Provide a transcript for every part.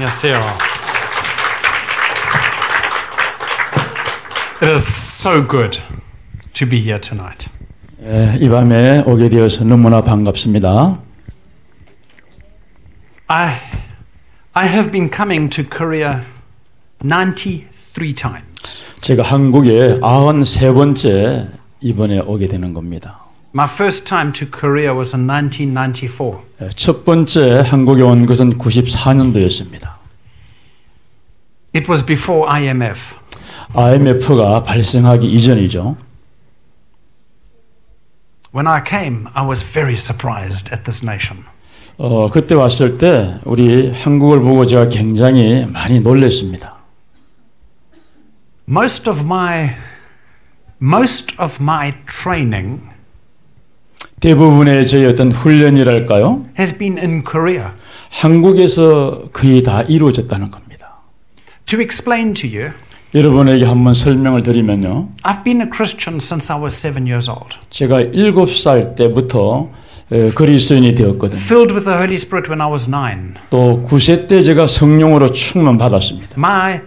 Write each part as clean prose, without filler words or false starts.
안녕하세요. It is so good to be here tonight. 이 밤에 오게 되어서 너무나 반갑습니다. I have been coming to Korea 93 times. 제가 한국에 93번째 이번에 오게 되는 겁니다. My first time to Korea was in 1994. 첫 번째 한국에 온 것은 94년도였습니다. It was before IMF. IMF가 발생하기 이전이죠. When I came, I was very surprised at this nation. 그때 왔을 때 우리 한국을 보고 제가 굉장히 많이 놀랐습니다. Most of my training 대부분의 저희 어떤 훈련이랄까요? has been in Korea. 한국에서 거의 다 이루어졌다는 겁니다. To explain to you, 여러분에게 한번 설명을 드리면요. I've been a Christian since I was 7 years old. 제가 7살 때부터 그리스도인이 되었거든요. Filled with the Holy Spirit when I was 9. 또 9세 때 제가 성령으로 충만 받았습니다. My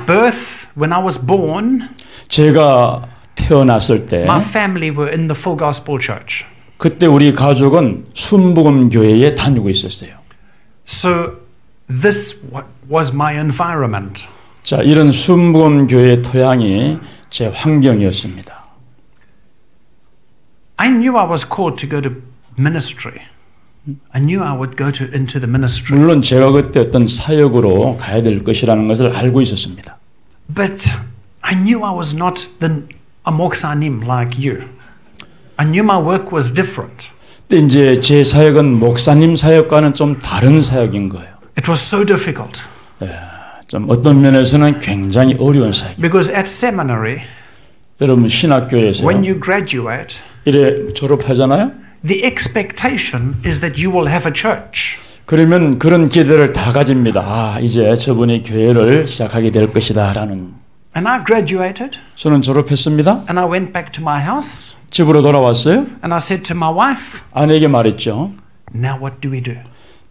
birth, when I was born, 제가 태어났을 때 my family were in the Full Gospel Church. 그때 우리 가족은 순복음 교회에 다니고 있었어요. So this was my environment. 자, 이런 순복음 교회의 토양이 제 환경이었습니다. I knew I was called to go to ministry. I knew I would go into the ministry. 물론 제가 그때 어떤 사역으로 가야 될 것이라는 것을 알고 있었습니다. But I knew I was not a 목사님 like you. I knew my work was different. 근데 이제 제 사역은 목사님 사역과는 좀 다른 사역인 거예요. It was so difficult. 좀 어떤 면에서는 굉장히 어려운 사역. Because at seminary, 여러분 신학교에서 when you graduate, 이래 졸업하잖아요. the expectation is that you will have a church. 그러면 그런 기대를 다 가집니다. 이제 저분이 교회를 시작하게 될 것이다라는. And I graduated. 저는 졸업했습니다. And I went back to my house. 집으로 돌아왔어요. And I said to my wife, 아내에게 말했죠. Now what do we do?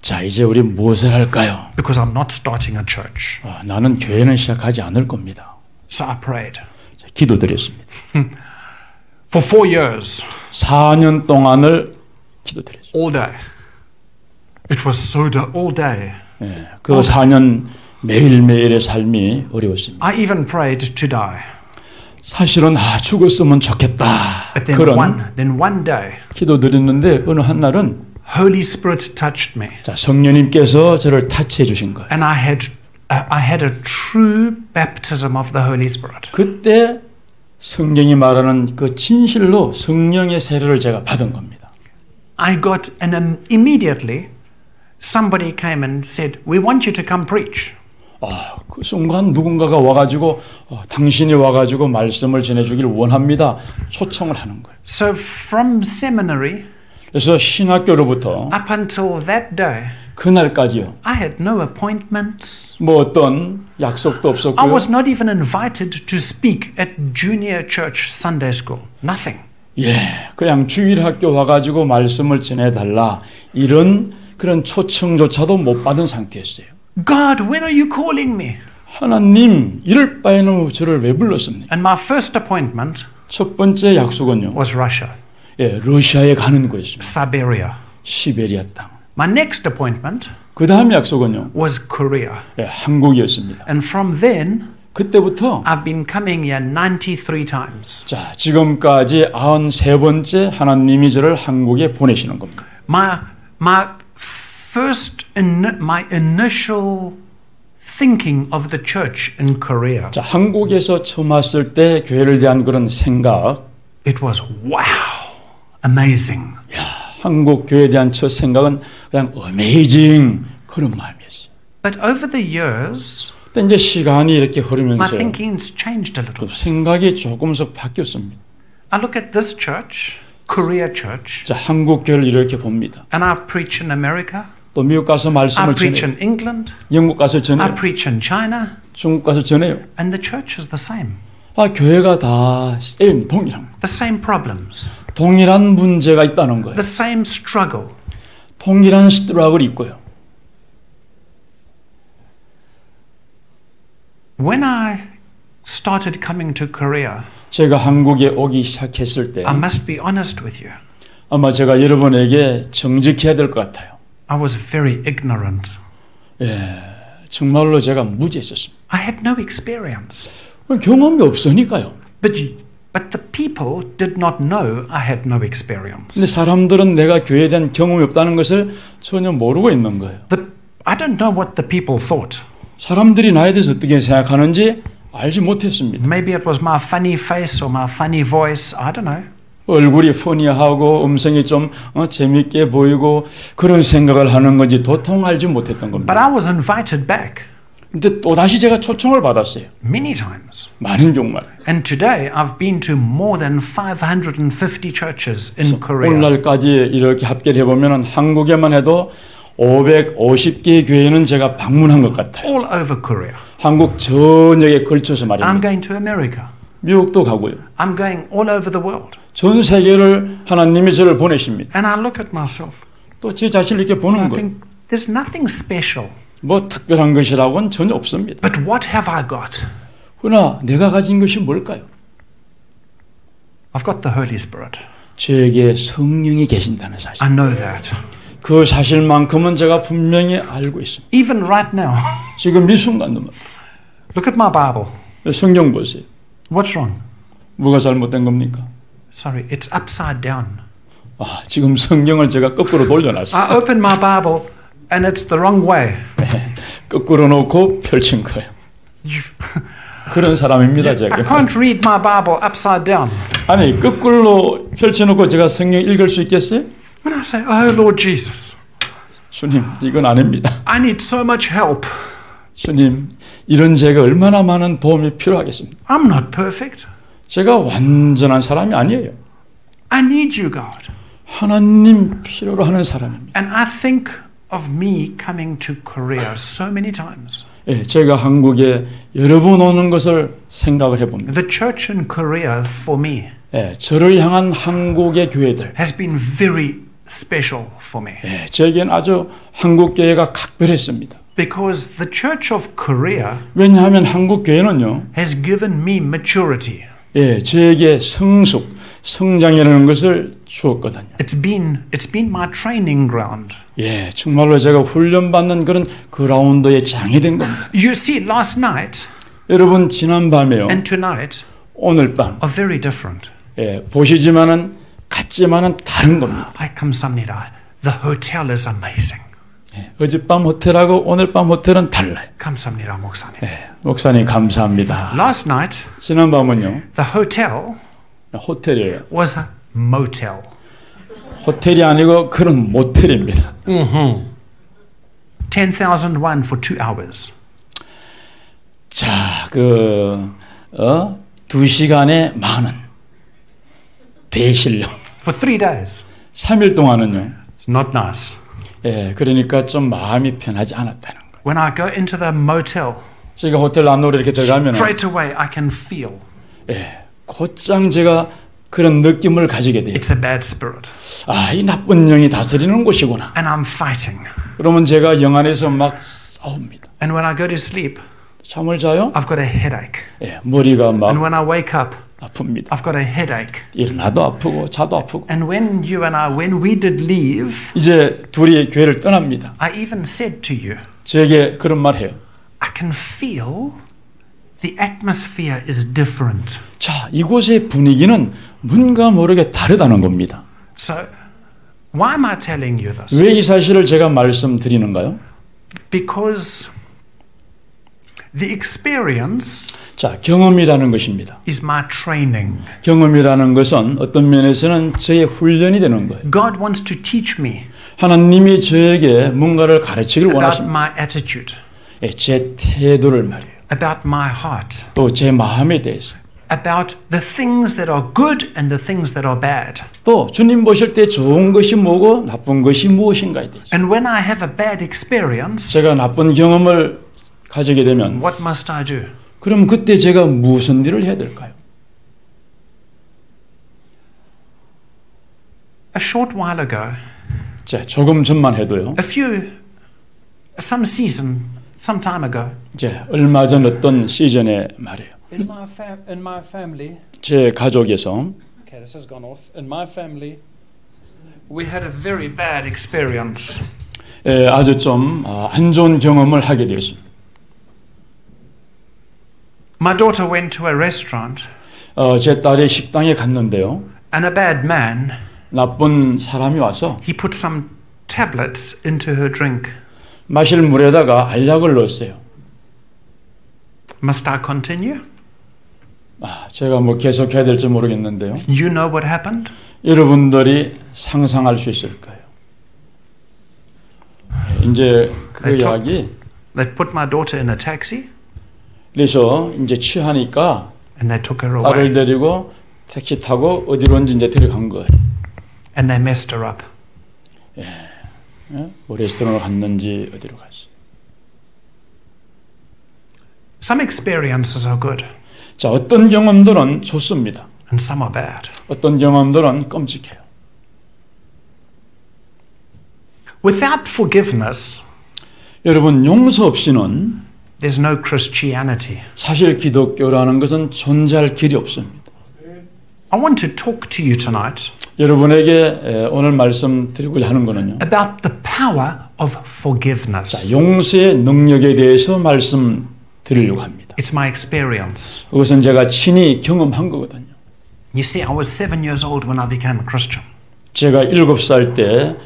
자, 이제 우리 무엇을 할까요? Because I'm not starting a church. 나는 교회는 시작하지 않을 겁니다. So I prayed. 자, 기도드렸습니다. For 4 years. 4년 동안을 기도드렸죠. All day. It was so all day. 그 4년 매일매일의 삶이 어려웠습니다. I even prayed to die. 사실은 죽었으면 좋겠다. But then one day, 기도드렸는데 어느 한 날은 Holy Spirit touched me. 자, 성령님께서 저를 타치해 주신 거예요. And I had a true baptism of the Holy Spirit. 그때 성경이 말하는 그 진실로 성령의 세례를 제가 받은 겁니다. I got immediately somebody came and said, "We want you to come preach." 그 순간 누군가가 와가지고 당신이 와가지고 말씀을 전해주길 원합니다. 초청을 하는 거예요. So from seminary, 그래서 신학교로부터 up until that day, 그날까지요. I had no appointments. 뭐 어떤 약속도 I 없었고요. was not even invited to speak at junior church Sunday school. Nothing. 그냥 주일학교 와가지고 말씀을 전해달라 이런 그런 초청조차도 못 받은 상태였어요. God, when are you calling me? 하나님, 이럴 바에는 저를 왜 불렀습니까? And my first appointment 첫 번째 약속은요. was Russia. 러시아에 가는 거였습니다. Siberia. 시베리아 땅. My next appointment 그 다음 약속은요. was Korea. 한국이었습니다. And from then, 그때부터 I've been coming here 93 times. 자, 지금까지 93번째 하나님이 저를 한국에 보내시는 겁니다. My initial thinking of the church in Korea. 자, 한국에서 처음 왔을 때 교회를 대한 그런 생각. It was wow, amazing. 한국 교회에 대한 첫 생각은 그냥 amazing 그런 마음이었어요. But over the years, 근데 이제 시간이 이렇게 흐르면서 my thinking's changed a little. 생각이 조금씩 바뀌었습니다. I look at this church, Korea church. 자, 한국 교회를 이렇게 봅니다. And I preach in America. 또 미국 가서 I 말씀을 preach 전해요. in England. 영국 가서 I 전해요. preach in China. 중국 가서 전해요. And the church is the same. 교회가 다 same, 동일한 거예요. The same problems. 동일한 문제가 있다는 거예요. The same struggle. 동일한 스트럭을 있고요. When I started coming to Korea, 제가 한국에 오기 시작했을 때 I must be honest with you. 아마 제가 여러분에게 정직해야 될 것 같아요. I was very ignorant. 정말로 제가 무지했었습니다. I had no experience. 경험이 없으니까요. But the people did not know I had no experience. 근데 사람들은 내가 교회에 대한 경험이 없다는 것을 전혀 모르고 있는 거예요. I don't know what the people thought. 사람들이 나에 대해서 어떻게 생각하는지 알지 못했습니다. Maybe it was my funny face or my funny voice. I don't know. 얼굴이 funny하고 음성이 좀 재밌게 보이고 그런 생각을 하는 건지 도통 알지 못했던 But 겁니다. I was invited back 근데 또다시 제가 초청을 받았어요. many times. 많은 경우만. And today I've been to more than 550 churches in Korea. 오늘날까지 이렇게 합계를 해보면 한국에만 해도 550개의 교회는 제가 방문한 것 같아요. All over Korea. 한국 전역에 걸쳐서 I'm 말입니다. going to America. 미국도 가고요. I'm going all over the world. 전 세계를 하나님이 저를 보내십니다. And I look at myself. 또 제 자신을 이렇게 And 보는 I 거예요. think there's nothing special. 뭐 특별한 것이라고는 전혀 없습니다. But what have I got? 그러나 내가 가진 것이 뭘까요? I've got the Holy Spirit. 저에게 성령이 계신다는 사실. I know that. 그 사실만큼은 제가 분명히 알고 있습니다. Even right now. 지금 이 순간도 Look at my Bible. 성경 보세요. What's wrong? 뭐가 잘못된 겁니까? Sorry, it's upside down. 지금 성경을 제가 거꾸로 돌려놨어요. I opened my Bible and it's the wrong way. 거꾸로 놓고 펼친 거예요. 그런 사람입니다, I 제가. can't read my Bible upside down. 아니, 거꾸로 펼쳐놓고 제가 성경 읽을 수 있겠어요? When I say, oh Lord Jesus, 주님, 이건 아닙니다. I need so much help. 주님, 이런 제가 얼마나 많은 도움이 필요하겠습니다. I'm not perfect. 제가 완전한 사람이 아니에요. I need you, God. 하나님 필요로 하는 사람입니다. And I think of me coming to Korea so many times. 제가 한국에 여러 번 오는 것을 생각을 해봅니다. The church in Korea for me 저를 향한 한국의 교회들, has been very special for me. 저에게는 아주 한국 교회가 각별했습니다. Because the church of Korea 왜냐하면 한국 교회는요, has given me maturity. 저에게 성장이라는 것을 주었거든요. It's been my training ground. 정말로 제가 훈련받는 그런 그라운드의 장이 된 겁니다. You see, last night 여러분 지난 밤에요, and tonight 오늘 밤, are very different. 보시지만은 같지만은 다른 겁니다. I 감사합니다. The hotel is amazing. 어젯밤 호텔하고 오늘 밤 호텔은 달라요. 감사합니다, 목사님. 목사님 감사합니다. Last night, 지난 밤은요, the hotel 호텔이에요. was a motel. 호텔이 아니고 그런 모텔입니다. 10,000 won for 2 hours. 자, 2시간에 10,000원. 대실령. For 3 days. 3일 동안은요. It's not nice. 그러니까 좀 마음이 편하지 않았다는 거예요. When I go into the motel, 제가 호텔 안으로 이렇게 들어가면 straight away I can feel 곧장 제가 그런 느낌을 가지게 돼요. it's a bad spirit. 이 나쁜 영이 다스리는 곳이구나. And I'm fighting. 그러면 제가 영 안에서 막 싸웁니다. And when I go to sleep, 잠을 자요? I've got a headache. 머리가 막 And when I wake up, 아픕니다. I've got a headache. 일어나도 아프고 자도 아프고. And when you and I, when we did leave, 이제 둘이 교회를 떠납니다. I even said to you, 저에게 그런 말 해요. I can feel the atmosphere is different. 자, 이곳의 분위기는 뭔가 모르게 다르다는 겁니다. So, why am I telling you this? 왜 이 사실을 제가 말씀드리는가요? Because the experience 자, 경험이라는 것입니다. is my training. 경험이라는 것은 어떤 면에서는 저의 훈련이 되는 거예요. God wants to teach me 하나님이 저에게 뭔가를 가르치기를 about 원하십니다. my attitude, 제 태도를 말이에요. about my heart, 또 제 마음에 대해서. about the things that are good and the things that are bad. 또 주님 보실 때 좋은 것이 뭐고 나쁜 것이 무엇인가에 대해서. And when I have a bad experience, 제가 나쁜 경험을 가지게 되면 what must I do? 그럼 그때 제가 무슨 일을 해야 될까요? A short while ago, 자, 조금 전만 해도요. some season some time ago. 이제 얼마 전 어떤 시즌의 말이에요. In my family, 제 가족에서 okay, this has gone off. In my family, we had a very bad experience. 아주 좀 안 좋은 경험을 하게 되었습니다. My daughter went to a restaurant, 제 딸이 식당에 갔는데요. and a bad man, 나쁜 사람이 와서 he put some tablets into her drink. 마실 물에다가 알약을 넣었어요. Must I continue? 제가 뭐 계속해야 될지 모르겠는데요. You know what happened? 여러분들이 상상할 수 있을 거예요. 이제 그 이야기 They put my daughter in a taxi, 그래서 이제 취하니까 and they took her 딸을 away, 데리고 택시 타고 어디론지 이제 데려간 거예요. and they messed her up. 뭐 레스토랑을 갔는지 어디로 갔어요. Some experiences are good, 자, 어떤 경험들은 좋습니다. and some are bad. 어떤 경험들은 끔찍해요. Without forgiveness, 여러분 용서 없이는 there's no Christianity. 사실 기독교라는 것은 존재할 길이 없습니다. I want to talk to you tonight 여러분에게 오늘 말씀드리고자 하는 것은요. about the power of forgiveness. 용서의 능력에 대해서 말씀드리려고 합니다. It's my experience. 그것은 제가 친히 경험한 거거든요. You see, I was 7 years old when I became a Christian. 제가 7살 때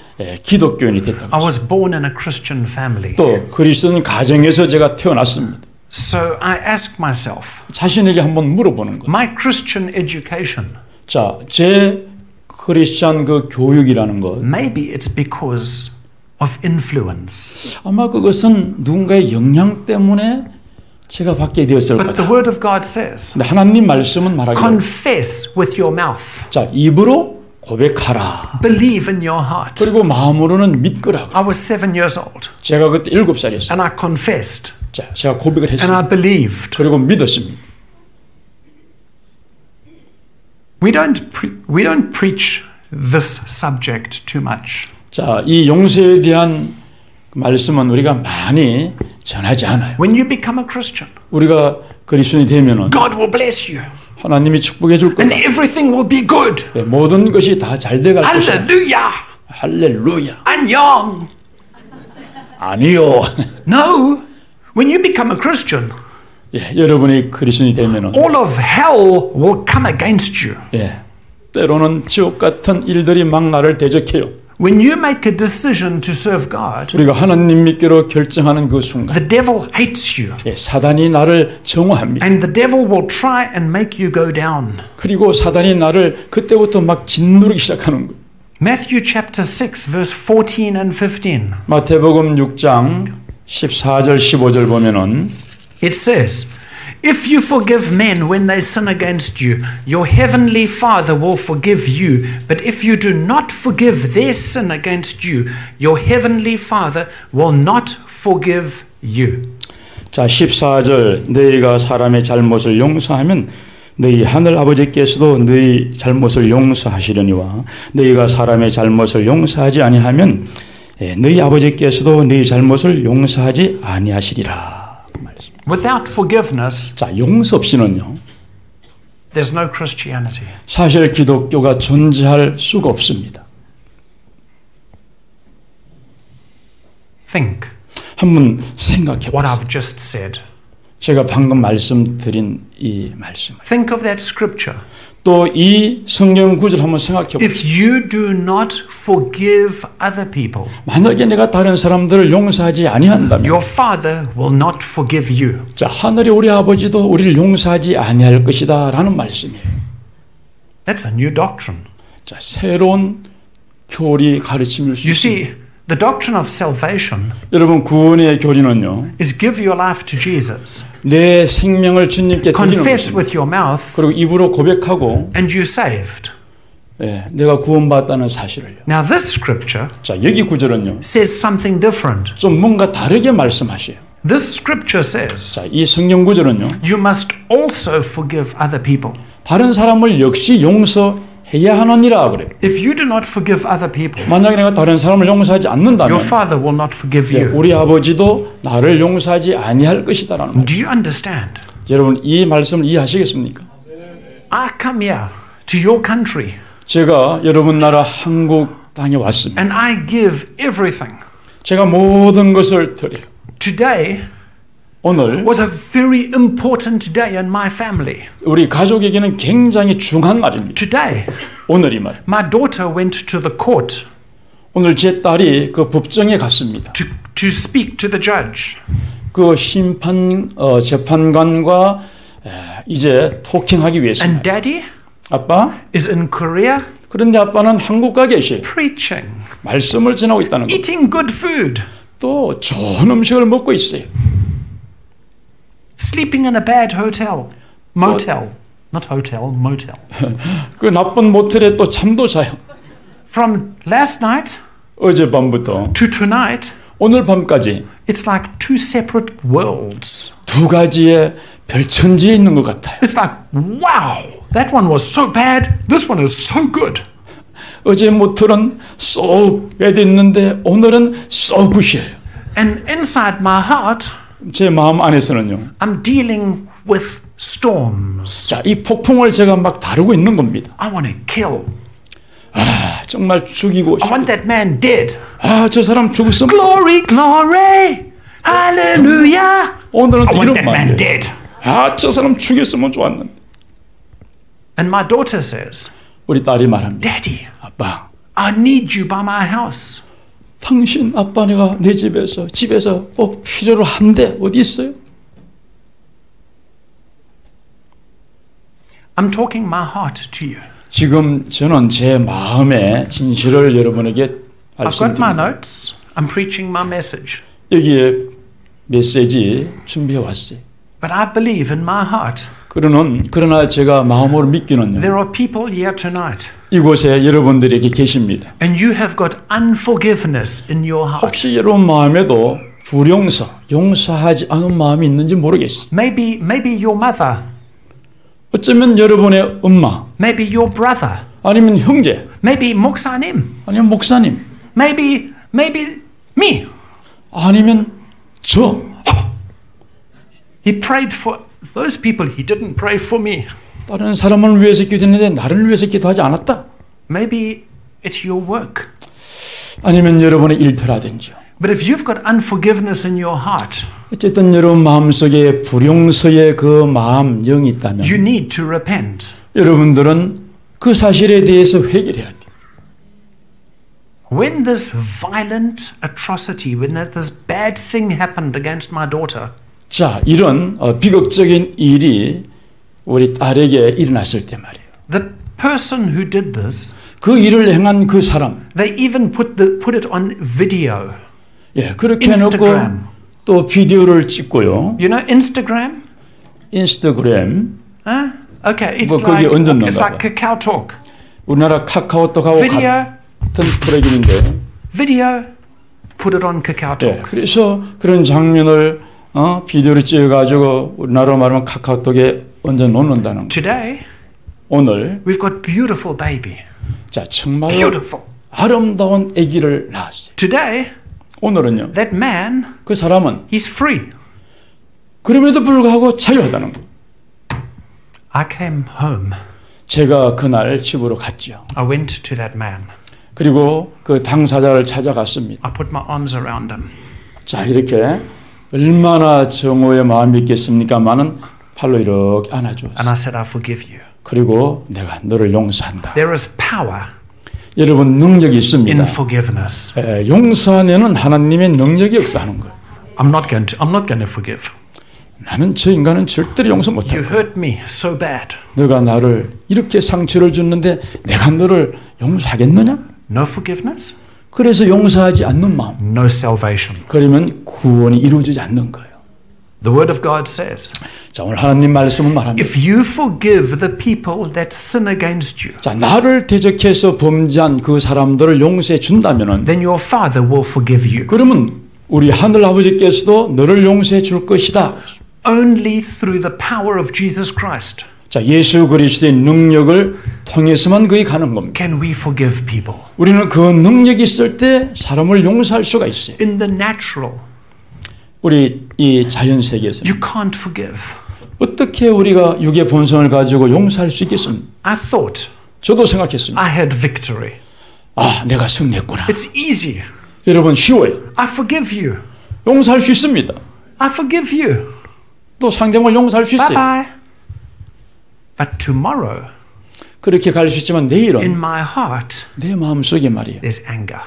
기독교인이 됐다고 I was born in a Christian family. 또 그리스도인 가정에서 제가 태어났습니다. So I asked myself, 자신에게 한번 물어보는 거. my Christian education, 자, 제 크리스찬 그 교육이라는 것 maybe it's because of influence. 아마 그것은 누군가의 영향 때문에 제가 받게 되었을 But 거다. the Word of God says, 근데 하나님 말씀은 말하기를 confess with your mouth, 자, 입으로 고백하라. believe in your heart. 그리고 마음으로는 믿거라. I was 7 years old, 제가 그때 7살이었어요. and I confessed, 자, 제가 고백을 and 했습니다. I believed. 그리고 믿었습니다. We don't preach this subject too much. 자, 이 용서에 대한 말씀은 우리가 많이 전하지 않아요. When you become a Christian, 우리가 그리스도인이 되면은 God will bless you, 하나님이 축복해 줄 and 거다. everything will be good. 네, 모든 것이 다 잘 돼갈 것이다. Hallelujah! 할렐루야. 안녕! 아니요. No! When you become a Christian, 예, 여러분이 그리스도인이 되면은 all of hell will come against you. 예, 때로는 지옥 같은 일들이 막 나를 대적해요. When you make a decision to serve God, 우리가 하나님 믿기로 결정하는 그 순간 the devil hates you, 예, 사단이 나를 정오합니다. and the devil will try and make you go down. 그리고 사단이 나를 그때부터 막 짓누르기 시작하는 거예요. Matthew chapter 6 verse 14 and 15. 마태복음 6장 14절 15절 보면은 It says, if you forgive men when they sin against you, your heavenly Father will forgive you. But if you do not forgive their sin against you, your heavenly Father will not forgive you. 자, 14절 너희가 사람의 잘못을 용서하면 너희 하늘 아버지께서도 너희 잘못을 용서하시려니와 너희가 사람의 잘못을 용서하지 아니하면 너희 아버지께서도 너희 잘못을 용서하지 아니하시리라. 그 말씀. Without forgiveness, 자, 용서 없이는요. there's no Christianity. 사실 기독교가 존재할 수가 없습니다. Think 한번 생각해 what 보세요. I've just said. 제가 방금 말씀드린 이 말씀. Think of that scripture. 또 이 성경 구절 한번 생각해 보세요. If you do not forgive other people, 만약에 내가 다른 사람들을 용서하지 아니한다면 your Father will not forgive you. 자, 하늘의 우리 아버지도 우리를 용서하지 아니할 것이다 라는 말씀이에요. That's a new doctrine. 자, 새로운 교리 가르침일 수 You 있습니다. see, the doctrine of salvation 여러분, 구원의 교리는요, is give your life to Jesus, 내 생명을 주님께 드리는 confess 것입니다. with your mouth, 그리고 입으로 고백하고 and you're saved. 내가 구원받았다는 사실을요. Now this scripture 자, 여기 구절은요, says something different. 좀 뭔가 다르게 말씀하셔요. This scripture says 자, 이 성경 구절은요, you must also forgive other people. 다른 사람을 역시 용서해야 해야 하느니라 그래요. If you do not forgive other people, 만약에 내가 다른 사람을 용서하지 않는다면 your Father will not forgive 예, you. 우리 아버지도 나를 용서하지 아니할 것이다라는 말. Do you understand? 여러분 이 말씀을 이해하시겠습니까? I come here to your country 제가 여러분 나라 한국 땅에 왔습니다. and I give everything. 제가 모든 것을 드려요. Today 오늘 was a very important day in my family. 우리 가족에게는 굉장히 중요한 날입니다. Today, 오늘이 말. my daughter went to the court 오늘 제 딸이 그 법정에 갔습니다. to speak to the judge. 그 재판관과 이제 토킹하기 위해서입니다. And Daddy 아빠, is in Korea 그런데 아빠는 한국 가 계셔요. preaching, 말씀을 전하고 있다는 거. eating good food, 또 좋은 음식을 먹고 있어요. sleeping in a bad hotel, motel, not hotel, motel. 그 나쁜 모텔에 또 잠도 자요. From last night 어젯밤부터 to tonight, 오늘 밤까지 it's like two separate worlds. 두 가지의 별천지에 있는 것 같아요. It's like, wow, that one was so bad, this one is so good. 어제 모텔은 so bad 있는데 오늘은 so good이에요. And inside my heart, 제 마음 안에서는요. I'm dealing with storms. 자, 이 폭풍을 제가 막 다루고 있는 겁니다. I want to kill. 아, 정말 죽이고 I want 싶다. that man dead. 아, 저 사람 죽었으면 Glory, glory, hallelujah. 오늘은 I want 이런 that man 마음이에요. dead. 아, 저 사람 죽였으면 좋았는데. And my daughter says, 우리 딸이 말합니다. Daddy, 아빠, I need you by my house. 당신 아빠 내가 내 집에서 꼭 필요로 한데 어디 있어요? I'm talking my heart to you. 지금 저는 제 마음의 진실을 여러분에게 I've got my 말씀드립니다. notes. I'm preaching my message. 여기에 메시지 준비해 왔어요. But I believe in my heart. 그러나 제가 마음으로 믿기는요. There are people here tonight. 이곳에 여러분들에게 계십니다. And you have got unforgiveness in your heart. 혹시 여러분 마음에도 용서하지 않은 마음이 있는지 모르겠어요. Maybe your mother. 어쩌면 여러분의 엄마, Maybe your brother. 아니면 형제, Maybe 목사님. 아니면 목사님, Maybe me. 아니면 저. He prayed for those people. He didn't pray for me. 다른 사람을 위해서 기도했는데 나를 위해서 기도하지 않았다. Maybe it's your work. 아니면 여러분의 일터라든지. But if you've got unforgiveness in your heart, 어쨌든 여러분 마음속에 불용서의 그 마음 영이 있다면 you need to repent. 여러분들은 그 사실에 대해서 회개해야 돼요. When this violent atrocity, when this bad thing happened against my daughter, 자, 이런 비극적인 일이 우리 딸에게 일어났을 때 말이에요. the person who did this, 그 일을 행한 그 사람, they even put it on video. 예, 그렇게 해놓고 Instagram. 또 비디오를 찍고요. You know Instagram? 인스타그램, Huh? Okay, it's 뭐 거기에 like 얹어놓는다고. Kakao Talk. 우리나라 카카오톡하고 Video, 같은 프로그램인데, video, put it on Kakao 예, Talk. 그래서 그런 장면을 비디오를 찍어가지고 우리나라로 말하면 카카오톡에 얹어 놓는다는 거. Today, 오늘 we've got beautiful baby. 자 정말 Beautiful. 아름다운 아기를 낳았어요. Today, 오늘은요. that man, 그 사람은 he's free. 그럼에도 불구하고 자유하다는 거. I came home. 제가 그날 집으로 갔죠. I went to that man. 그리고 그 당사자를 찾아갔습니다. I put my arms around him. 자 이렇게 얼마나 정오의 마음이 있겠습니까마는 팔로 이렇게 안아주었어요. And I said, I forgive you. 그리고 내가 너를 용서한다. There is power 여러분 능력이 in 있습니다. forgiveness. 용서하는 하나님의 능력이 역사하는 거예요. I'm not going to forgive. 나는 저 인간은 절대로 용서 You 못할 거야. hurt me so bad. 너가 나를 이렇게 상처를 줬는데 내가 너를 용서하겠느냐? No forgiveness, 그래서 용서하지 않는 마음. no salvation. 그러면 구원이 이루어지지 않는 거예요. The word of God says, 자 오늘 하나님 말씀은 말합니다. if you forgive the people that sin against you, 자 나를 대적해서 범죄한 그 사람들을 용서해 준다면은 then your Father will forgive you. 그러면 우리 하늘 아버지께서도 너를 용서해 줄 것이다. Only through the power of Jesus Christ. 자, 예수 그리스도의 능력을 통해서만 그게 가는 겁니다. can we forgive people. 우리는 그 능력이 있을 때 사람을 용서할 수가 있어요. In the natural, 우리 이 자연 세계에서 you can't forgive. 어떻게 우리가 육의 본성을 가지고 용서할 수 있겠습니까? I thought 저도 생각했습니다. I had victory. 아, 내가 승리했구나. It's easy. 여러분 쉬워요. I forgive you. 용서할 수 있습니다. I forgive you. 또 상대방을 용서할 수 Bye 있어요. bye. But tomorrow, 그렇게 갈 수 있지만 내일은 in my heart, 내 마음속에 말이에요. there's anger.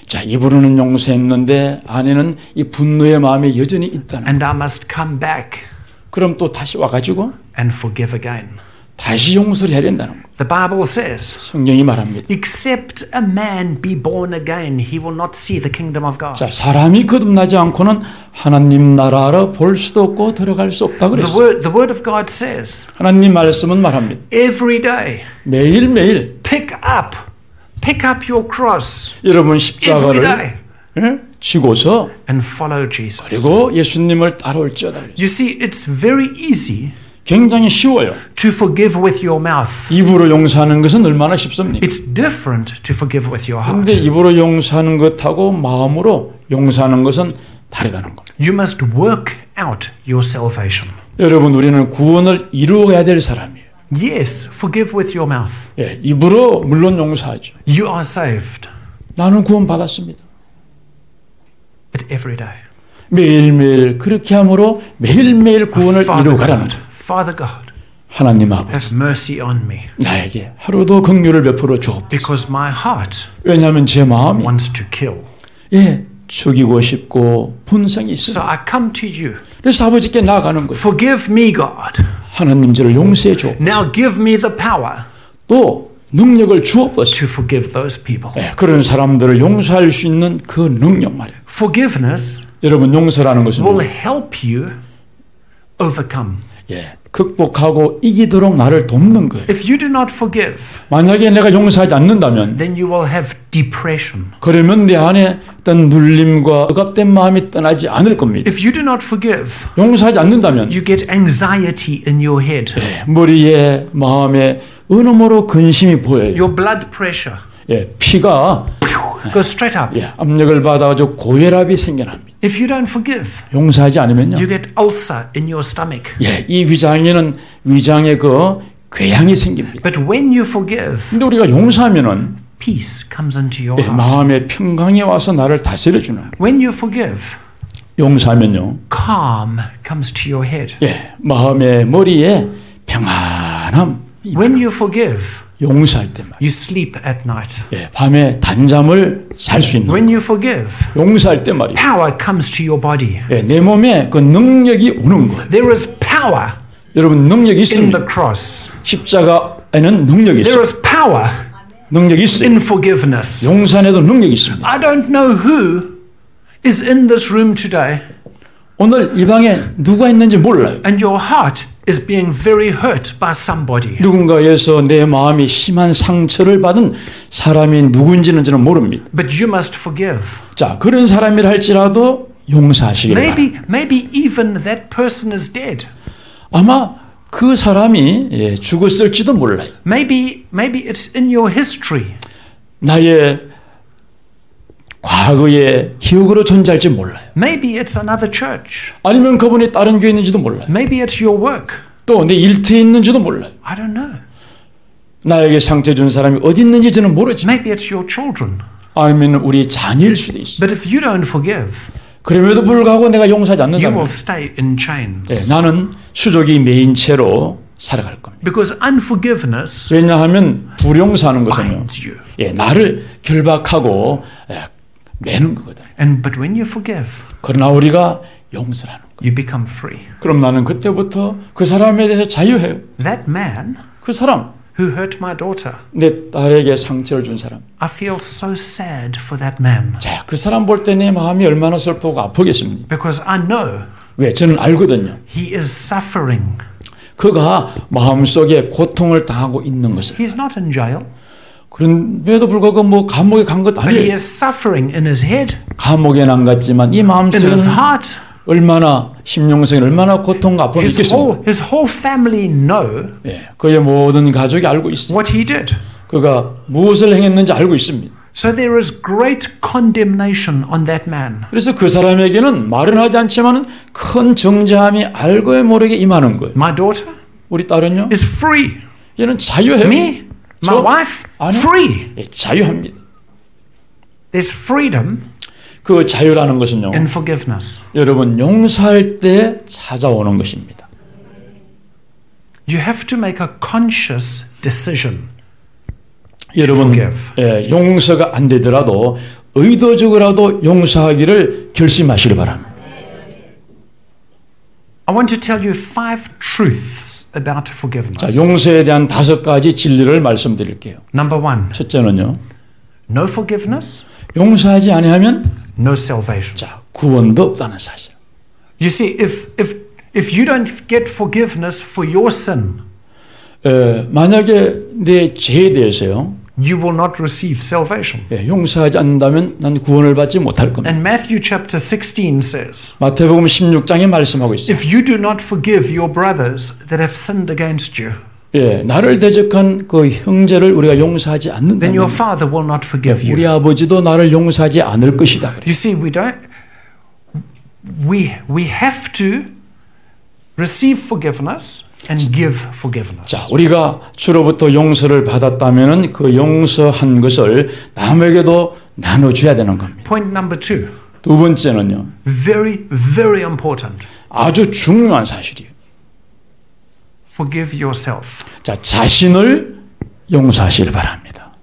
자, 입으로는 용서했는데 안에는 이 분노의 마음이 여전히 있다는. And I must come back 그럼 또 다시 와가지고 and forgive again. 다시 용서를 해야 된다는 거. The Bible says, 성경이 말합니다. except a man be born again, he will not see the kingdom of God. 자, 사람이 거듭나지 않고는 하나님 나라로 볼 수도 없고 들어갈 수 없다 그랬어요. The word of God says, 하나님 말씀은 말합니다. every day, 매일매일 pick up your cross 여러분 every 십자가를 day 지고서 and follow Jesus. 그리고 예수님을 따라올지어다. You see, it's very easy 굉장히 쉬워요. to forgive with your mouth. 입으로 용서하는 것은 얼마나 쉽습니까? It's different to forgive with your 그런데 heart. 입으로 용서하는 것하고 마음으로 용서하는 것은 다르다는 겁니다. You must work out your salvation. 여러분, 우리는 구원을 이루어야 될 사람이에요. Yes, forgive with your mouth. 예, 입으로 물론 용서하죠. You are saved. 나는 구원 받았습니다. But every day. 매일매일 그렇게 함으로 매일매일 구원을 이루어가라는 거예요. Father God, 하나님 아버지, have mercy on me, 나에게 하루도 긍휼을 베풀어 주옵소서. because my heart 왜냐하면 제 마음이 wants to kill. 죽이고 싶고 본성이 So 있어요. I come to you. 그래서 아버지께 나아가는 거예요. Forgive me, God. 하나님 저를 용서해 줘. Now give me the power 또 능력을 주옵소서. to forgive those people. 그런 사람들을 용서할 수 있는 그 능력 말이에요. Forgiveness 여러분, 용서라는 것은 will help you overcome. 극복하고 이기도록 나를 돕는 거예요. If you do not forgive, 만약에 내가 용서하지 않는다면 then you will have depression. 그러면 내 안에 어떤 눌림과 억압된 마음이 떠나지 않을 겁니다. If you do not forgive, 용서하지 않는다면 you get anxiety in your head. 머리에 마음에 은음으로 근심이 보여요. Your blood pressure 피가 goes straight up. 압력을 받아가지고 고혈압이 생겨납니다. If you don't forgive, 용서하지 않으면요. you get ulcer in your stomach. 이 위장에는 위장에 그 궤양이 생깁니다. But when you forgive, 근데 우리가 용서하면은 peace comes into your heart. 마음의 평강이 와서 나를 다스려 주는. When you forgive, 용서하면요. calm comes to your head. 마음의 머리에 평안함. When you forgive, 용서할 때 말이에요. you sleep at night. 밤에 단잠을 잘 수 있는. When you forgive, 용서할 때 말이에요. power comes to your body. 내 몸에 그 능력이 오는 거예요. There is power 여러분, 능력이 in 있습니다. the cross. 십자가에는 능력이 There 있어요. is power 능력이 있어요. in forgiveness. 용서에도 능력이 있습니다. I don't know who is in this room today, 오늘 이 방에 누가 있는지 몰라요. and your heart is being very hurt by somebody. 누군가에서 내 마음이 심한 상처를 받은 사람이 누군지는 저는 모릅니다. But you must forgive. 자, 그런 사람이라 할지라도 용서하시길 바랍니다. Maybe even that person is dead. 아마 그 사람이 죽었을지도 몰라요. Maybe it's in your history. 나의 과거의 기억으로 존재할지 몰라요. Maybe it's another church. 아니면 그분이 다른 교회에 있는지도 몰라요. Maybe it's your work. 또 내 일터에 있는지도 몰라요. I don't know. 나에게 상처 준 사람이 어디 있는지 저는 모르지만 Maybe it's your children. 아니면 우리 자녀일 수도 있어요. But if you don't forgive, 그럼에도 불구하고 내가 용서하지 you 않는다면 will stay in chains. 나는 수족이 메인 채로 살아갈 겁니다. Because unforgiveness 왜냐하면 불용서하는 것은요, binds you. 나를 결박하고 매는 거거든요. But when you forgive, 그러나 우리가 용서를 하는 거예요. you become free. 그럼 나는 그때부터 그 사람에 대해서 자유해요. That man 그 사람, who hurt my daughter, 내 딸에게 상처를 준 사람. I feel so sad for that man. 자, 그 사람 볼 때 내 마음이 얼마나 슬프고 아프겠습니까? Because I know 왜? 저는 알거든요. he is suffering. 그가 마음속에 고통을 당하고 있는 것을. He's not in jail, 그런데도 불구하고 뭐 감옥에 간 것 but he 아니에요. is suffering in his head, 감옥에 안 갔지만 이 in his 마음속에는 heart. 얼마나 심령성이 얼마나 고통과 아픔을 느꼈습니까? His whole family know 예, 그의 모든 가족이 알고 있습니다. what he did. 그가 무엇을 행했는지 알고 있습니다. So there is great condemnation on that man. 그래서 그 사람에게는 말은 하지 않지만 큰 정죄함이 알고 모르게 임하는 거예요. My daughter 우리 딸은요? is free. 얘는 자유해요. Me, my wife, free. 예, 자유합니다. There's freedom 그 자유라는 것은요. in forgiveness. 여러분 용서할 때 찾아오는 것입니다. You have to make a conscious decision. 여러분 forgive. 예, 용서가 안 되더라도 의도적으로라도 용서하기를 결심하시기 바랍니다. I want to tell you 5 truths about forgiveness. 자, 용서에 대한 5가지 진리를 말씀드릴게요. Number 1, 첫째는요. no forgiveness, 용서하지 아니하면 no salvation. 자, 구원도 없다는 사실. You see, if you don't get forgiveness for your sin, 만약에 내 죄에 대해서요. you will not receive salvation. 예, 용서하지 않는다면 난 구원을 받지 못할 겁니다. And Matthew chapter 16 says, 마태복음 16장에 말씀하고 있어요. if you do not forgive your brothers that have sinned against you, 예, 나를 대적한 그 형제를 우리가 용서하지 then your 않는다면 father will not forgive 우리 you. 아버지도 나를 용서하지 않을 것이다. 그래요. You see, we have to receive forgiveness and give forgiveness. 자, 우리가 주로부터 용서를 받았다면은 그 용서한 것을 남에게도 나눠줘야 되는 겁니다. Point number 2, 두 번째는요, very, very important. 아주 중요한 사실이에요. Forgive yourself. 자, 자신을 용서하시길 바랍니다.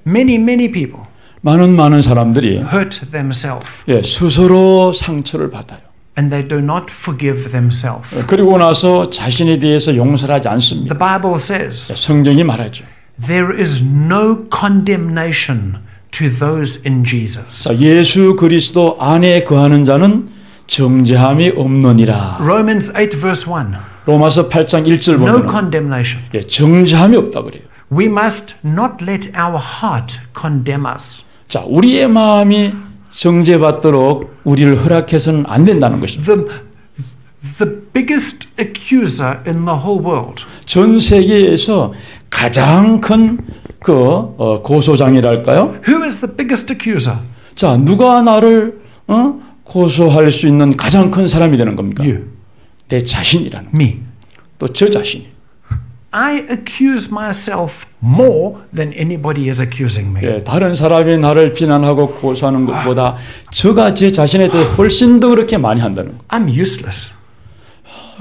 Many people 많은 사람들이 hurt themselves 예, 스스로 상처를 받아요. and they do not forgive themselves. 그리고 나서 자신에 대해서 용서를 하지 않습니다. The Bible says 성경이 말하죠. there is no condemnation to those in Jesus. 자, 예수 그리스도 안에 거하는 자는 정죄함이 없느니라. Romans 8 verse 1. 로마서 8장 1절 No 보면 condemnation. 예, 정죄함이 없다 그래요. We must not let our heart condemn us. 자, 우리의 마음이 정죄받도록 우리를 허락해서는 안 된다는 것입니다. The biggest accuser in the whole world 전 세계에서 가장 큰 고소장이랄까요? Who is the biggest accuser? 자, 누가 나를 고소할 수 있는 가장 큰 사람이 되는 겁니까? You. 내 자신이라는 거. Me. 또 저 자신이. I accuse myself more than anybody is accusing me. 예, 다른 사람이 나를 비난하고 고소하는 것보다 저가 제 자신에 대해 훨씬 더 그렇게 많이 한다는 거. I'm useless.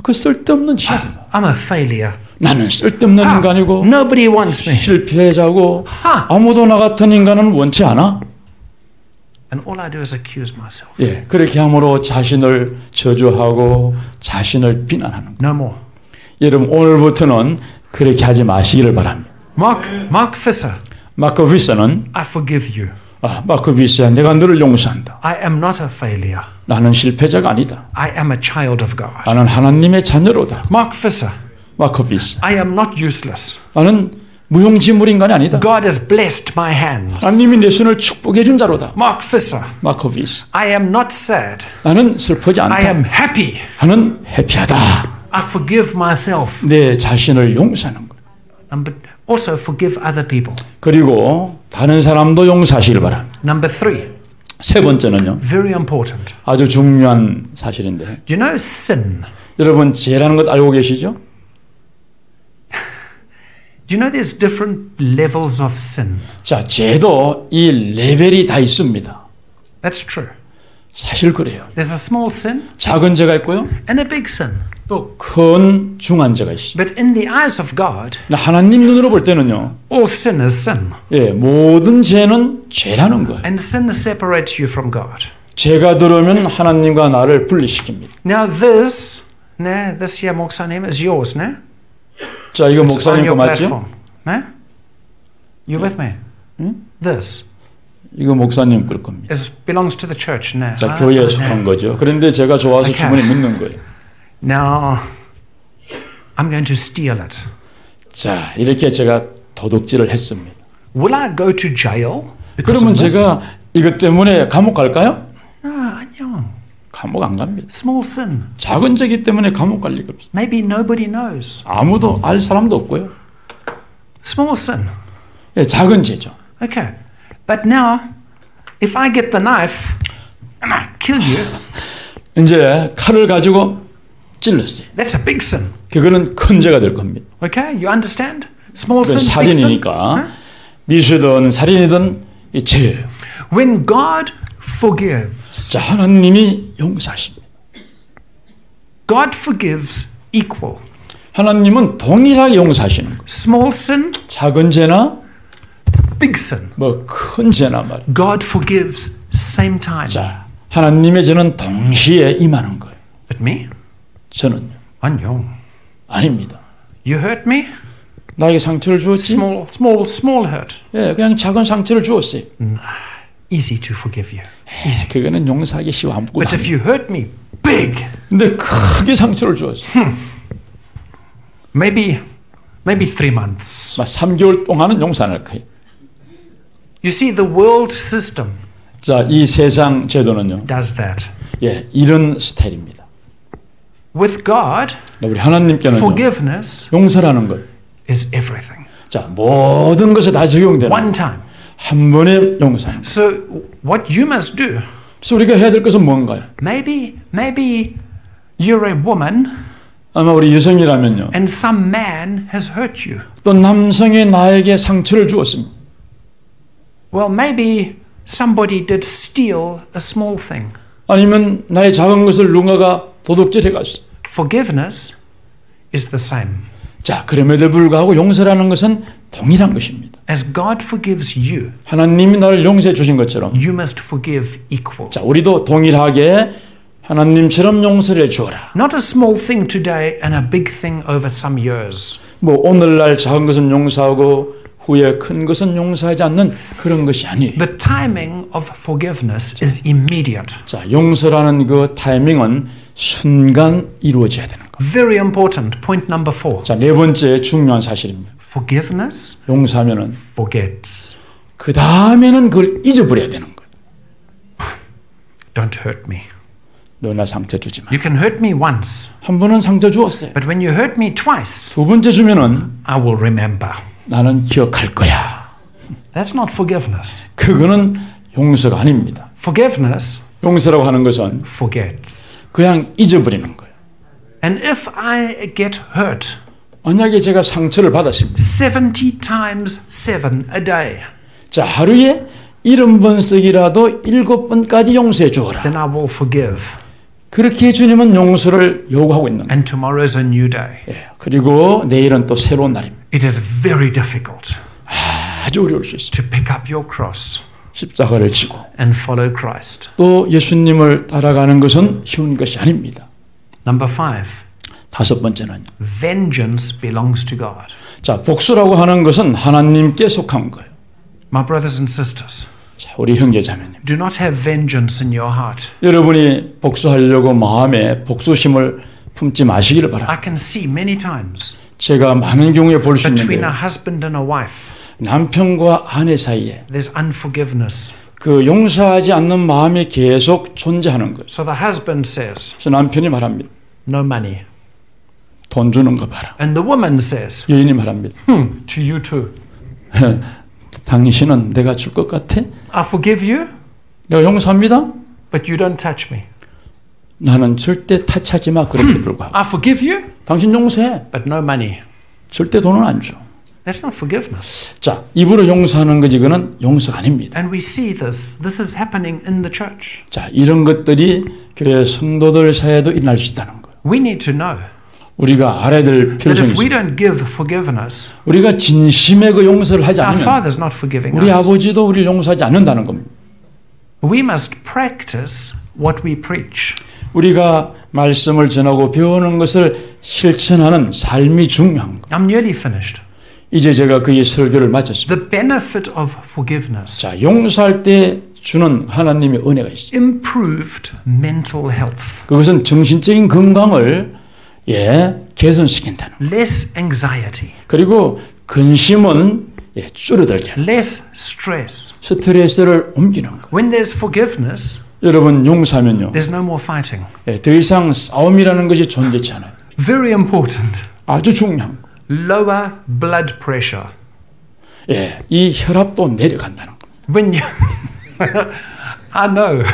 그 쓸데없는 짓이다. I'm a failure. 나는 쓸데없는 인간이고 Nobody wants me. 실패자고 아무도 나 같은 인간은 원치 않아. And all I do is accuse myself. 예, 그렇게 함으로 자신을 저주하고 자신을 비난하는 거. No more. 여러분 오늘부터는 그렇게 하지 마시기를 바랍니다. Mark Fisser. 마크 비서는 I forgive you. 마크 비서야 내가 너를 용서한다. I am not a failure. 나는 실패자가 아니다. I am a child of God. 나는 하나님의 자녀로다. Mark Fisser. 마크 비서. I am not useless. 나는 무용지물 인간이 아니다. God has blessed my hands. 하나님이 내 손을 축복해 준 자로다. Mark Fisser. 마크 비서. I am not sad. 나는 슬프지 않다. I am happy. 나는 해피하다. I forgive myself. 내 자신을 용서하는 것. But also forgive other people. 그리고 다른 사람도 용서하시길 바랍니다. Number 3. 세 번째는요. Very important. 아주 중요한 사실인데. You know sin. 여러분 죄라는 것 알고 계시죠? Do you know there's different levels of sin? 자, 죄도 이 레벨이 다 있습니다. That's true. 사실 그래요. There's a small sin 작은 죄가 있고요. and a big sin. 또 큰 중한 죄가 있어요. But in the eyes of God, 하나님 눈으로 볼 때는요. all sin is sin. 예, 모든 죄는 죄라는 거예요. And sin separates you from God. 죄가 들어오면 하나님과 나를 분리시킵니다. Now this here 목사님 is yours, ne? 자, 이거 It's on 목사님 거 your 맞죠? platform. Ne? You with me? This 이거 목사님 걸 겁니다. belongs to the church, ne? 자, 교회에 속한 거죠. 그런데 제가 좋아서 Okay. 주머니에 묻는 거예요. Now I'm going to steal it. 자, 이렇게 제가 도둑질을 했습니다. Will I go to jail because 그러면 of this? 제가 이것 때문에 감옥 갈까요? 아니요. 감옥 안 갑니다. Small sin. 작은 죄이기 때문에 감옥 갈 리가 없어요. Maybe nobody knows. 아무도 알 사람도 없고요. Small sin. 예, 작은 죄죠. Okay. But now, if I get the knife and I kill you, 이제 칼을 가지고 찔렀어요. that's a big sin. 그거는 큰 죄가 될 겁니다. Okay? You understand? Small sin, big sin. 살인이니까 미수든 살인이든 이 죄예요. When God forgives, 자, 하나님이 용서하십니다. God forgives equal. 하나님은 동일하게 용서하시는 거예요. Small sin, 작은 죄나 big sin. 뭐 큰 죄나 말이에요. God forgives same time. 자, 하나님의 죄는 동시에 임하는 거예요. But me? 저는요. 아니요. 아닙니다. You hurt me? 나에게 상처를 주었지? Small hurt. 예, 그냥 작은 상처를 주었어요. Easy to forgive you. Easy. 그거는 용서하기 쉬워. 아무것도 But if you hurt me big, 근데 크게 상처를 주었어요. maybe 3 months. 막 3개월 동안은 용서 안 할 거예요. You see, the world system 자, 이 세상 제도는요. does that. 예, 이런 스타일입니다. With God, 우리 하나님께는 forgiveness 용서라는 것. is everything. 자, 모든 것에 다 적용되는 One time. 한 번의 용서입니다. So what you must do, 그래서 우리가 해야 될 것은 뭔가요? maybe you're a woman 아마 우리 여성이라면요. and some man has hurt you. 또 남성이 나에게 상처를 주었습니다. Well, maybe somebody did steal a small thing. 아니면 나의 작은 것을 누군가가 도둑질해 갔어. Forgiveness is the same. 자, 그럼에도 불구하고 용서라는 것은 동일한 것입니다. As God forgives you, 하나님이 나를 용서해 주신 것처럼 you must forgive equal. 자, 우리도 동일하게 하나님처럼 용서를 해 주어라. Not a small thing today and a big thing over some years. 뭐 오늘날 작은 것은 용서하고 후에 큰 것은 용서하지 않는 그런 것이 아니에요. The timing of forgiveness is immediate. 자, 용서라는 그 타이밍은 순간 이루어져야 되는 거. Very important. Point number 4. 자, 네 번째 중요한 사실입니다. Forgiveness 용서하면은 forgets. 그 다음에는 그걸 잊어버려야 되는 거예요. Don't hurt me. 너 나 상처 주지 마. You can hurt me once, 한 번은 상처 주었어요. but when you hurt me twice, 두 번째 주면은 I will remember. 나는 기억할 거야. That's not forgiveness. 그거는 용서가 아닙니다. Forgiveness 용서라고 하는 것은 forgets. 그냥 잊어버리는 거예요. And if I get hurt 만약에 제가 상처를 받았습니다. 70 times 7 a day, 자, 하루에 70번씩이라도 7번까지 용서해 주어라. then I will forgive. 그렇게 주님은 용서를 요구하고 있는 거예요. And tomorrow is a new day. 예, 그리고 내일은 또 새로운 날입니다. It is very difficult 아주 어려울 수 있어요. to pick up your cross 십자가를 지고 and follow Christ. 또 예수님을 따라가는 것은 쉬운 것이 아닙니다. Number 5. 다섯 번째는 Vengeance belongs to God. 자, 복수라고 하는 것은 하나님께 속한 거예요. My brothers and sisters, 자, 우리 형제자매님, do not have vengeance in your heart. 여러분이 복수하려고 마음에 복수심을 품지 마시기를 바랍니다. I can see many times 제가 많은 경우에 볼 수 between a 있는데 husband and a wife, 남편과 아내 사이에 there's unforgiveness. 그 용서하지 않는 마음이 계속 존재하는 거예요. So the husband says, 그래서 남편이 말합니다. no money. 돈 주는 거 봐라. And the woman says, 여인이 말합니다. to you too. 당신은 내가 줄 것 같아? I forgive you, 내가 용서합니다. but you don't touch me. 나는 절대 타치하지 마. 그럼에도 불구하고 I forgive you, 당신 용서해. but no money. 절대 돈은 안 줘. That's not forgiveness. 자, 입으로 용서하는 것 이거는 용서가 아닙니다. And we see this. This is happening in the church. 자, 이런 것들이 교회 성도들 사이에도 일어날 수 있다는 거예요. We need to know 우리가 알아야 될 that 필요성이 if we 있습니다. don't give forgiveness, 우리가 진심의 그 용서를 하지 our 않으면 Father's not forgiving 우리 us. 아버지도 우리를 용서하지 않는다는 겁니다. We must practice what we preach. 우리가 말씀을 전하고 배우는 것을 실천하는 삶이 중요한 거예요. I'm nearly finished. 이제 제가 그 설교를 마쳤습니다. The benefit of forgiveness, 자, 용서할 때 주는 하나님의 은혜가 있어요. improved mental health, 그것은 정신적인 건강을 개선시킨다는 거예요. less anxiety, 그리고 근심은 줄어들게 하는 less stress. 스트레스를 옮기는 거예요. When there's forgiveness, 여러분 용서하면요. there's no more fighting. 예, 더 이상 싸움이라는 것이 존재치 않아요. Very important. 아주 중요한 거. Lower blood pressure. 예, 이 혈압도 내려간다는 거. When you, I know,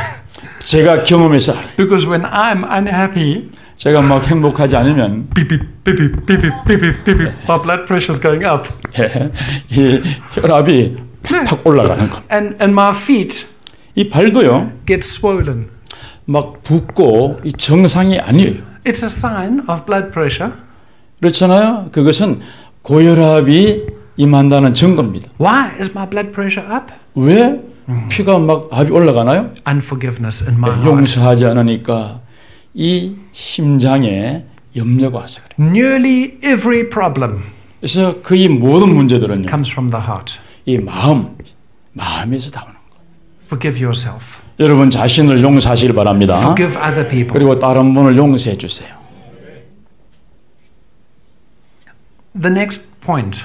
제가 경험해서 알아요. because when I'm unhappy, 제가 막 행복하지 않으면 beep beep beep beep beep beep beep beep beep beep, my blood pressure's going up, 예, 이 혈압이 팍팍 올라가는 거. and my feet 이 발도요, get swollen. 막 붓고 이 정상이 아니에요. It's a sign of blood pressure. 그렇잖아요. 그것은 고혈압이 임한다는 증거입니다. Why is my blood pressure up? 왜 피가 막 압이 올라가나요? Unforgiveness in my heart. 용서하지 않으니까 이 심장에 염려가 와서 그래요. Nearly every problem 그래서 거의 모든 문제들은요, comes from the heart. 이 마음에서 나오는 거예요. Forgive yourself. 여러분 자신을 용서하시길 바랍니다. Forgive other people. 그리고 다른 분을 용서해 주세요. The next point.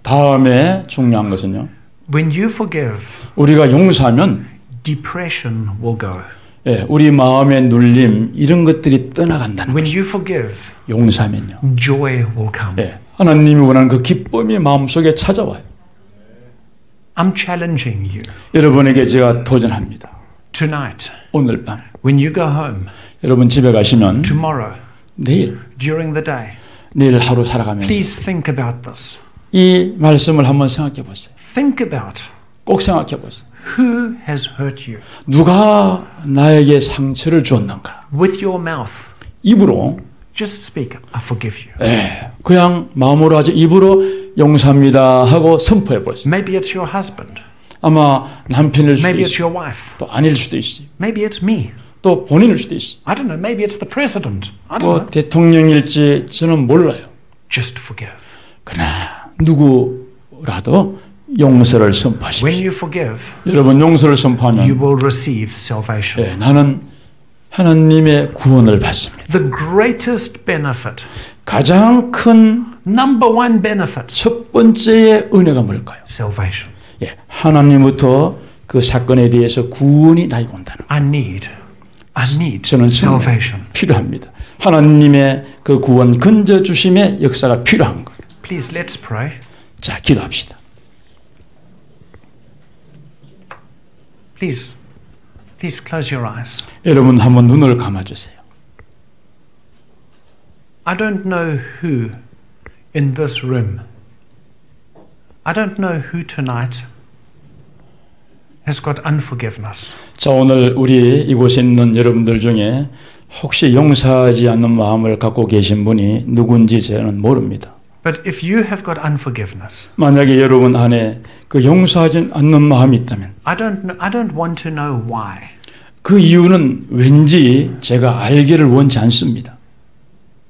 다음에 중요한 것은요, When you forgive, 우리가 용서하면 depression will go. 예, 우리 마음의 눌림 이런 것들이 떠나간다는 When 거죠. you forgive, 용서하면요. joy will come. 예, 하나님이 원하는 그 기쁨이 마음속에 찾아와요. I'm challenging you 여러분에게 제가 도전합니다. tonight, 오늘 밤 when you go home, 여러분 집에 가시면 tomorrow, 내일 during the day, 내일 하루 살아가면서 please think about this. 이 말씀을 한번 생각해 보세요. Think about 꼭 생각해 보세요. who has hurt you. 누가 나에게 상처를 주었는가? With your mouth, 입으로 just speak, I forgive you. 예, 그냥 마음으로 하지 입으로 용서합니다 하고 선포해 보세요. Maybe it's your husband. 아마 남편일 수도 Maybe it's 있어요. your wife. 또 아닐 수도 있어요. Maybe it's me. 또 본인일 수도 있어요. I don't know. Maybe it's the president. I don't 또 know. 대통령일지 저는 몰라요. Just forgive. 그러나 누구라도 용서를 When 선포하십시오. you forgive, 여러분 용서를 you 선포하면 will receive salvation. 예, 나는 하나님의 구원을 받습니다. The greatest benefit, 가장 큰 number one benefit, 첫 번째의 은혜가 뭘까요? salvation. 예, 하나님부터 그 사건에 대해서 구원이 나에게 온다는 I need 저는 정말 salvation. 필요합니다. 하나님의 그 구원 건져 주심의 역사가 필요한 거예요. Please, let's pray. 자, 기도합시다. Please close your eyes. 여러분 한번 눈을 감아 주세요. I don't know who in this room. I don't know who tonight has got unforgiveness. 자, 오늘 우리 이곳에 있는 여러분들 중에 혹시 용서하지 않는 마음을 갖고 계신 분이 누군지 저는 모릅니다. But if you have got unforgiveness, 만약에 여러분 안에 그 용서하지 않는 마음이 있다면 I don't want to know why. 그 이유는 왠지 제가 알기를 원치 않습니다.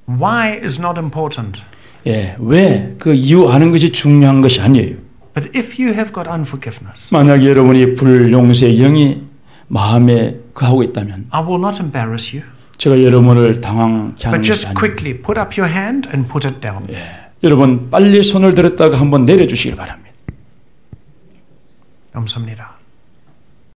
Why is not important. 예, 왜 그 이유 아는 것이 중요한 것이 아니에요. But if you have got unforgiveness, 만약에 여러분이 불용서의 영이 마음에 거하고 있다면 I will not embarrass you. 제가 여러분을 당황케 하는 But 것이 just 아니에요. quickly put up your hand and put it down. 여러분 빨리 손을 들었다가 한번 내려주시길 바랍니다. 감사합니다.